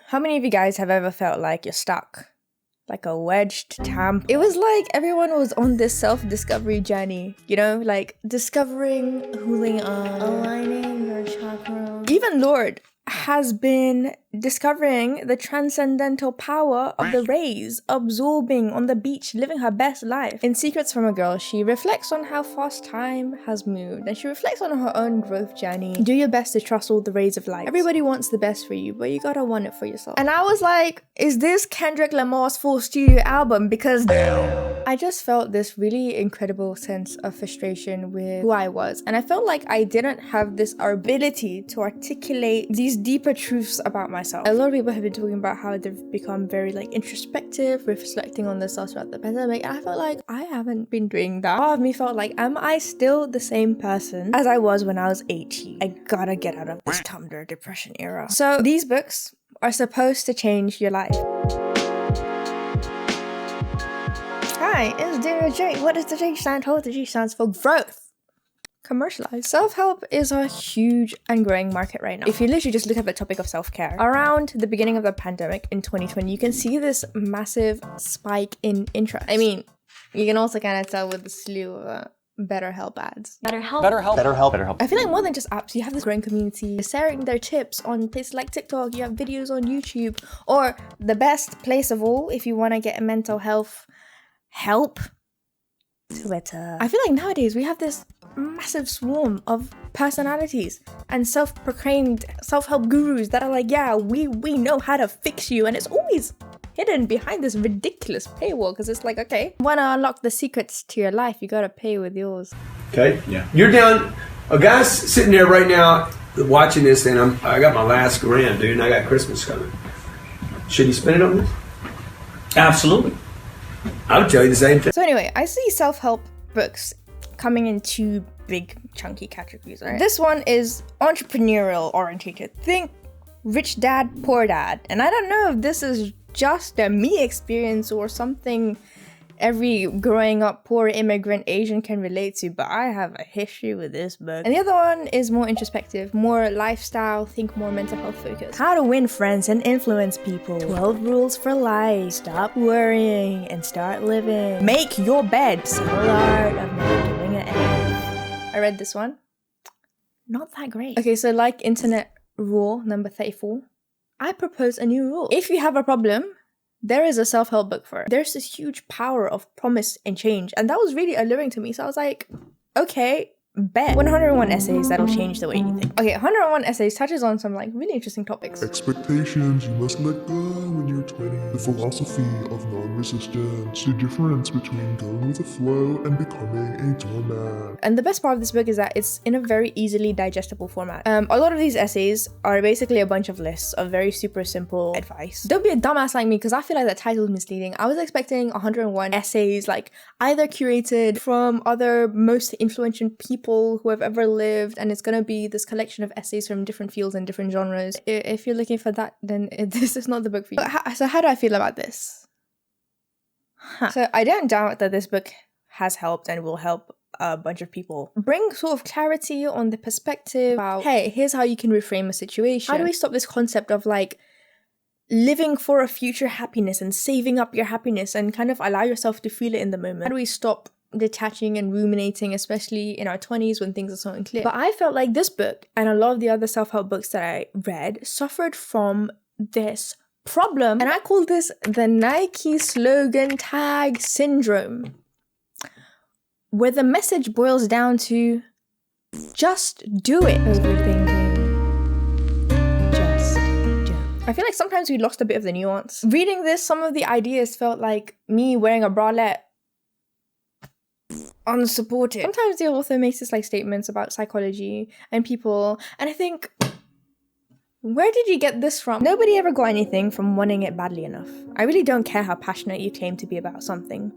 How many of you guys have ever felt like you're stuck? Like a wedged tampon? It was like everyone was on this self-discovery journey, you know? Like discovering who they are, aligning your chakras. Even Lord has been discovering the transcendental power of the rays, absorbing on the beach, living her best life. In Secrets from a Girl, she reflects on how fast time has moved, and she reflects on her own growth journey. Do your best to trust all the rays of light. Everybody wants the best for you, but you gotta want it for yourself. And I was like, is this Kendrick Lamar's full studio album? Because I just felt this really incredible sense of frustration with who I was, and I felt like I didn't have this ability to articulate these deeper truths about myself. A lot of people have been talking about how they've become very like introspective, reflecting on themselves throughout the pandemic, and I felt like I haven't been doing that. Part of me felt like, am I still the same person as I was when I was 18? I gotta get out of this Tumblr depression era. So these books are supposed to change your life. Hi, it's Dear J. What does the J stand for? The G stands for growth. Commercialized. Self-help is a huge and growing market right now. If you literally just look at the topic of self-care, around the beginning of the pandemic in 2020, you can see this massive spike in interest. I mean, you can also kind of tell with the slew of BetterHelp ads. BetterHelp. I feel like more than just apps, you have this growing community sharing their tips on places like TikTok, you have videos on YouTube, or the best place of all, if you want to get a mental health help, Twitter. I feel like nowadays we have this massive swarm of personalities and self-proclaimed self-help gurus that are like, yeah, we know how to fix you, and it's always hidden behind this ridiculous paywall because it's like, okay, want to unlock the secrets to your life, you gotta pay with yours. Okay? Yeah. You're down, a guy's sitting there right now watching this, and I got my last grand, dude, and I got Christmas coming. Should he spend it on this? Absolutely. I would tell you the same thing. So anyway, I see self-help books coming in two big chunky categories, right? This one is entrepreneurial oriented. Think Rich Dad, Poor Dad. And I don't know if this is just a me experience or something every growing up poor immigrant Asian can relate to, but I have a history with this book. And the other one is more introspective, more lifestyle, think more mental health focused. How to win friends and influence people. 12 rules for life. Stop worrying and start living. Make your bed. Subtle art of not giving an F. I read this one. Not that great. Okay, so like internet rule number 34, I propose a new rule. If you have a problem, there is a self-help book for it. There's this huge power of promise and change, and that was really alluring to me. So I was like, okay, bet. 101 essays that'll change the way you think. Okay, 101 essays touches on some like really interesting topics. Expectations you must let go when you're 20. The philosophy of non-resistance. The difference between going with the flow and becoming a doormat. And the best part of this book is that it's in a very easily digestible format. A lot of these essays are basically a bunch of lists of very super simple advice. Don't be a dumbass like me, because I feel like that title is misleading. I was expecting 101 essays, like either curated from other most influential people who have ever lived, and it's gonna be this collection of essays from different fields and different genres. If you're looking for that, then this is not the book for you. So how do I feel about this? So I don't doubt that this book has helped and will help a bunch of people bring sort of clarity on the perspective about, hey, here's how you can reframe a situation. How do we stop this concept of like living for a future happiness and saving up your happiness and kind of allow yourself to feel it in the moment? How do we stop detaching and ruminating, especially in our 20s when things are so unclear? But I felt like this book and a lot of the other self-help books that I read suffered from this problem, and I call this the Nike slogan tag syndrome, where the message boils down to just do it. Overthinking. Just do it. I feel like sometimes we lost a bit of the nuance. Reading this, some of the ideas felt like me wearing a bralette, unsupported. Sometimes the author makes this like statements about psychology and people, and I think, where did you get this from? Nobody ever got anything from wanting it badly enough. I really don't care how passionate you claim to be about something.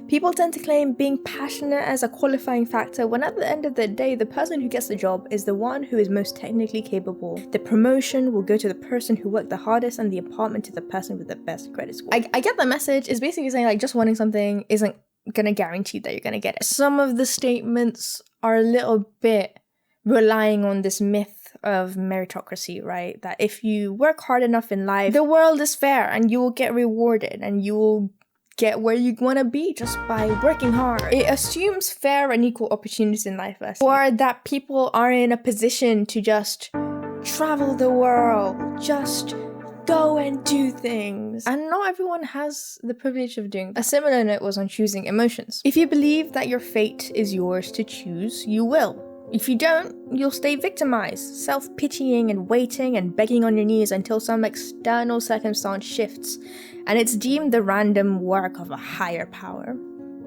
People tend to claim being passionate as a qualifying factor, when at the end of the day, the person who gets the job is the one who is most technically capable. The promotion will go to the person who worked the hardest, and the apartment to the person with the best credit score. I get the message. It's basically saying like just wanting something isn't gonna guarantee that you're gonna get it. Some of the statements are a little bit relying on this myth of meritocracy, right? That if you work hard enough in life, the world is fair and you will get rewarded and you will get where you want to be just by working hard. It assumes fair and equal opportunities in life, or that people are in a position to just travel the world, just go and do things. And not everyone has the privilege of doing that. A similar note was on choosing emotions. If you believe that your fate is yours to choose, you will. If you don't, you'll stay victimized, self-pitying and waiting and begging on your knees until some external circumstance shifts and it's deemed the random work of a higher power.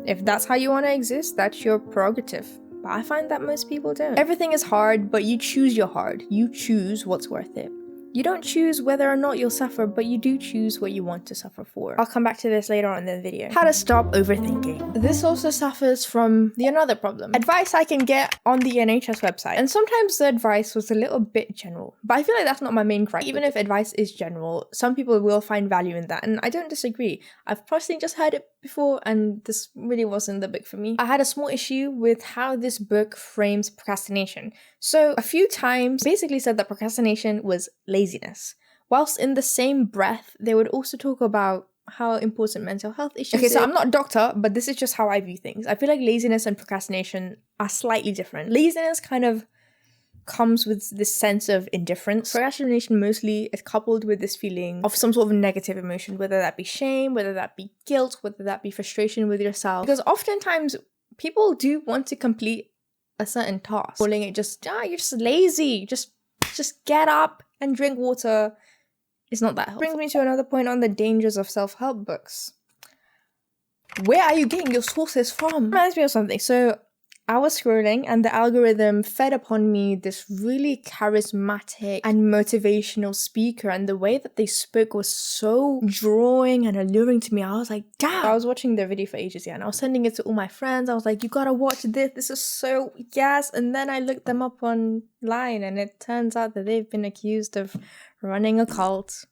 If that's how you want to exist, that's your prerogative. But I find that most people don't. Everything is hard, but you choose your hard. You choose what's worth it. You don't choose whether or not you'll suffer, but you do choose what you want to suffer for. I'll come back to this later on in the video. How to stop overthinking. This also suffers from the another problem. Advice I can get on the NHS website. And sometimes the advice was a little bit general, but I feel like that's not my main gripe. Even if advice is general, some people will find value in that, and I don't disagree. I've personally just heard it before, and this really wasn't the book for me. I had a small issue with how this book frames procrastination. So a few times basically said that procrastination was laziness, whilst in the same breath they would also talk about how important mental health issues Okay, so I'm not a doctor, but this is just how I view things. I feel like laziness and procrastination are slightly different. Laziness kind of comes with this sense of indifference. Procrastination mostly is coupled with this feeling of some sort of negative emotion, whether that be shame, whether that be guilt, whether that be frustration with yourself. Because oftentimes people do want to complete a certain task, calling it just, you're just lazy, just get up and drink water. It's not that helpful. Brings me to another point on the dangers of self-help books. Where are you getting your sources from? Reminds me of something. So I was scrolling and the algorithm fed upon me this really charismatic and motivational speaker, and the way that they spoke was so drawing and alluring to me. I was like, damn! I was watching their video for ages, and I was sending it to all my friends. I was like, you gotta watch this is so yes. And then I looked them up online and it turns out that they've been accused of running a cult.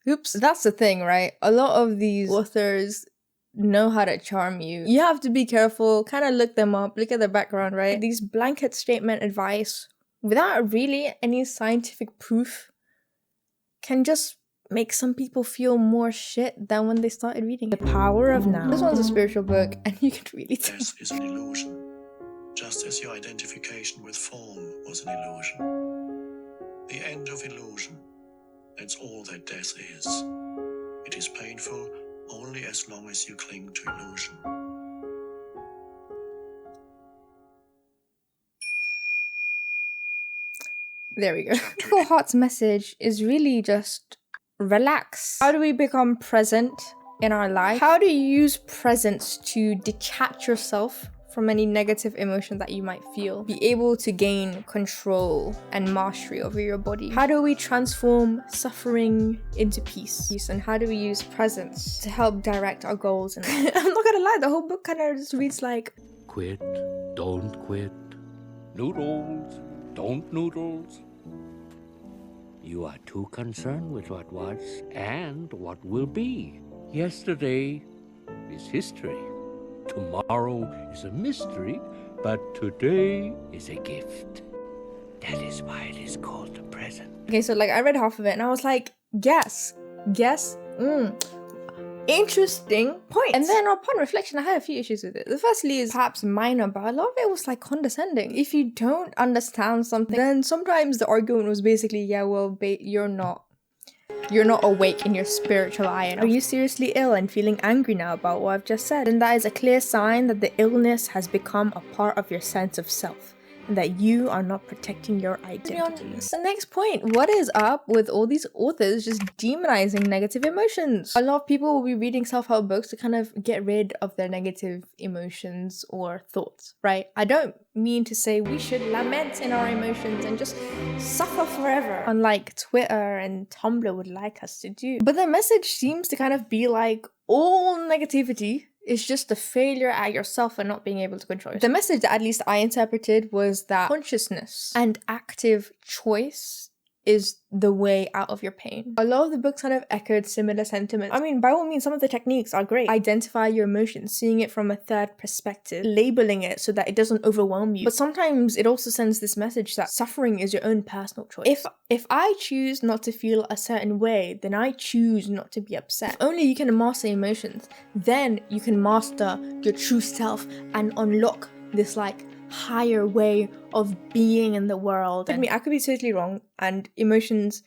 Oops. That's the thing, right? A lot of these authors know how to charm you. You have to be careful, kind of look them up, look at their background, right? These blanket statement advice without really any scientific proof can just make some people feel more shit than when they started reading. The Power of Now. This one's a spiritual book and you can really tell. Death is an illusion, just as your identification with form was an illusion. The end of illusion, that's all that death is. It is painful only as long as you cling to illusion. There we go. Michael Hart's message is really just relax. How do we become present in our life? How do you use presence to detach yourself from any negative emotion that you might feel? Be able to gain control and mastery over your body. How do we transform suffering into peace? And how do we use presence to help direct our goals? And I'm not gonna lie, the whole book kind of just reads like, quit, don't quit. Noodles, don't noodles. You are too concerned with what was and what will be. Yesterday is history. Tomorrow is a mystery, but today is a gift. That is why it is called the present. Okay, so like I read half of it and I was like, guess, interesting point. And then upon reflection, I had a few issues with it. The firstly is perhaps minor, but a lot of it was like condescending. If you don't understand something, then sometimes the argument was basically, yeah, well, you're not awake in your spiritual eye. And are you seriously ill and feeling angry now about what I've just said? And that is a clear sign that the illness has become a part of your sense of self, and that you are not protecting your identity. The next point, what is up with all these authors just demonizing negative emotions? A lot of people will be reading self-help books to kind of get rid of their negative emotions or thoughts, right? I don't mean to say we should lament in our emotions and just suffer forever, unlike Twitter and Tumblr would like us to do. But their message seems to kind of be like, all negativity is just a failure at yourself and not being able to control yourself. The message that at least I interpreted was that consciousness and active choice is the way out of your pain. A lot of the books kind of echoed similar sentiments. I mean, by all means, some of the techniques are great. Identify your emotions, seeing it from a third perspective, labeling it so that it doesn't overwhelm you. But sometimes it also sends this message that suffering is your own personal choice. If I choose not to feel a certain way, then I choose not to be upset. If only you can master emotions, then you can master your true self and unlock this like higher way of being in the world. I mean, I could be totally wrong, and emotions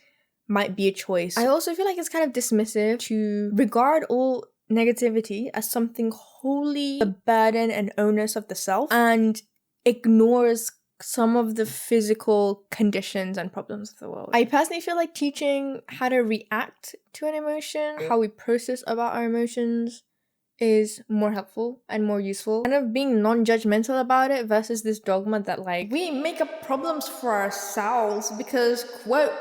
might be a choice. I also feel like it's kind of dismissive to regard all negativity as something wholly the burden and onus of the self, and ignores some of the physical conditions and problems of the world. I personally feel like teaching how to react to an emotion, how we process about our emotions, is more helpful and more useful. Kind of being non-judgmental about it versus this dogma that like, we make up problems for ourselves because, quote,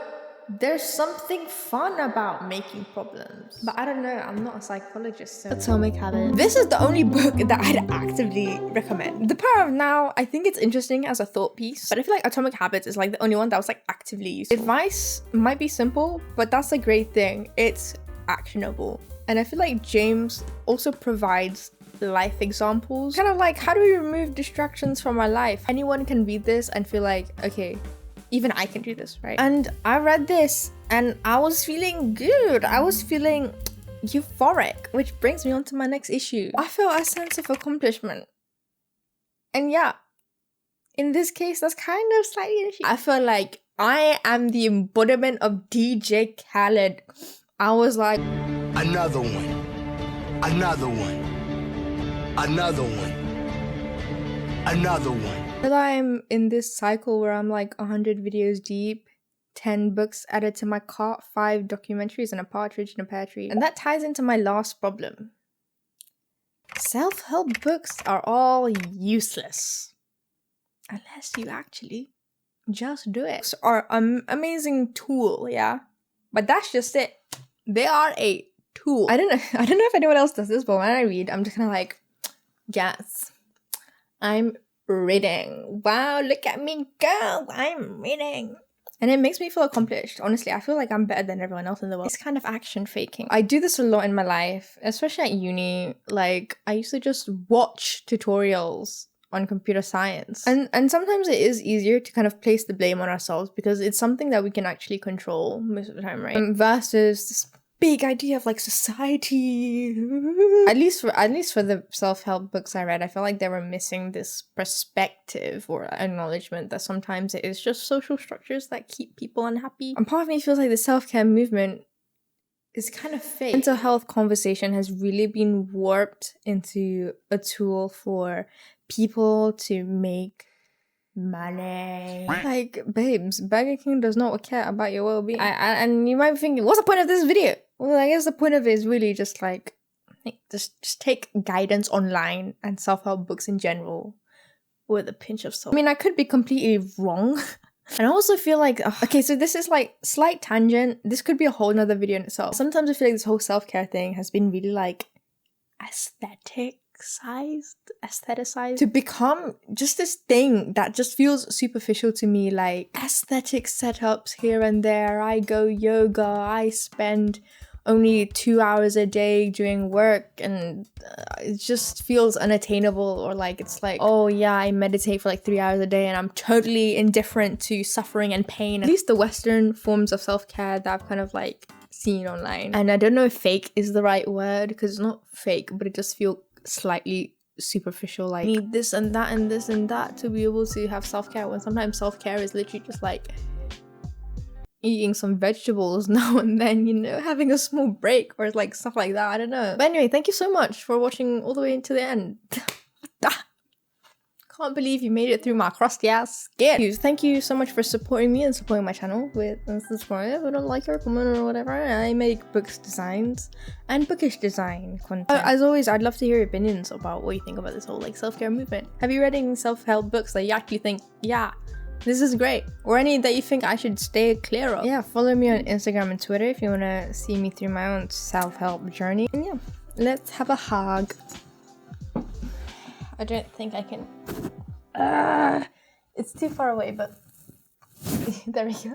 there's something fun about making problems. But I don't know, I'm not a psychologist, so. Atomic Habits. This is the only book that I'd actively recommend. The Power of Now, I think it's interesting as a thought piece, but I feel like Atomic Habits is like the only one that was like actively useful. Advice might be simple, but that's a great thing. It's actionable. And I feel like James also provides life examples. Kind of like, how do we remove distractions from our life? Anyone can read this and feel like, okay, even I can do this, right? And I read this and I was feeling good. I was feeling euphoric, which brings me on to my next issue. I felt a sense of accomplishment. And yeah, in this case, that's kind of slightly an issue. I feel like I am the embodiment of DJ Khaled. I was like, another one, another one, another one, another one. But I'm in this cycle where I'm like 100 videos deep, 10 books added to my cart, 5 documentaries and a partridge in a pear tree. And that ties into my last problem. Self-help books are all useless. Unless you actually just do it. Books are an amazing tool, yeah? But that's just it. They are a tool. I don't know if anyone else does this, but when I read, I'm just kind of like, yes, I'm reading. Wow, look at me go. I'm reading. And it makes me feel accomplished. Honestly, I feel like I'm better than everyone else in the world. It's kind of action faking. I do this a lot in my life, especially at uni. Like, I used to just watch tutorials on computer science. And sometimes it is easier to kind of place the blame on ourselves because it's something that we can actually control most of the time, right? Versus this big idea of like society. At least for the self-help books I read, I felt like they were missing this perspective or acknowledgement that sometimes it is just social structures that keep people unhappy. And part of me feels like the self-care movement is kind of fake. Mental health conversation has really been warped into a tool for people to make money. Like, babes, Burger King does not care about your well-being. And you might be thinking, what's the point of this video? Well, I guess the point of it is really just like, just take guidance online and self-help books in general with a pinch of salt. I mean, I could be completely wrong. And I also feel like, okay, so this is like slight tangent. This could be a whole nother video in itself. Sometimes I feel like this whole self-care thing has been really like aestheticized to become just this thing that just feels superficial to me, like aesthetic setups here and there. I go yoga, I spend only 2 hours a day doing work, and it just feels unattainable. Or like, it's like, oh yeah, I meditate for like 3 hours a day and I'm totally indifferent to suffering and pain. At least the Western forms of self-care that I've kind of like seen online. And I don't know if fake is the right word, because it's not fake, but it just feels slightly superficial, like I need this and that and this and that to be able to have self-care, when sometimes self-care is literally just like eating some vegetables now and then, you know, having a small break or like stuff like that. I don't know. But anyway, thank you so much for watching all the way to the end. Can't believe you made it through my crusty ass skin. Thank you so much for supporting me and supporting my channel with subscribe if you don't like or comment or whatever. I make books designs and bookish design content. As always, I'd love to hear your opinions about what you think about this whole like self-care movement. Have you read any self-help books that you actually think, yeah, this is great? Or any that you think I should stay clear of? Yeah, follow me on Instagram and Twitter if you want to see me through my own self-help journey. And yeah, let's have a hug. I don't think I can. It's too far away, but there we go.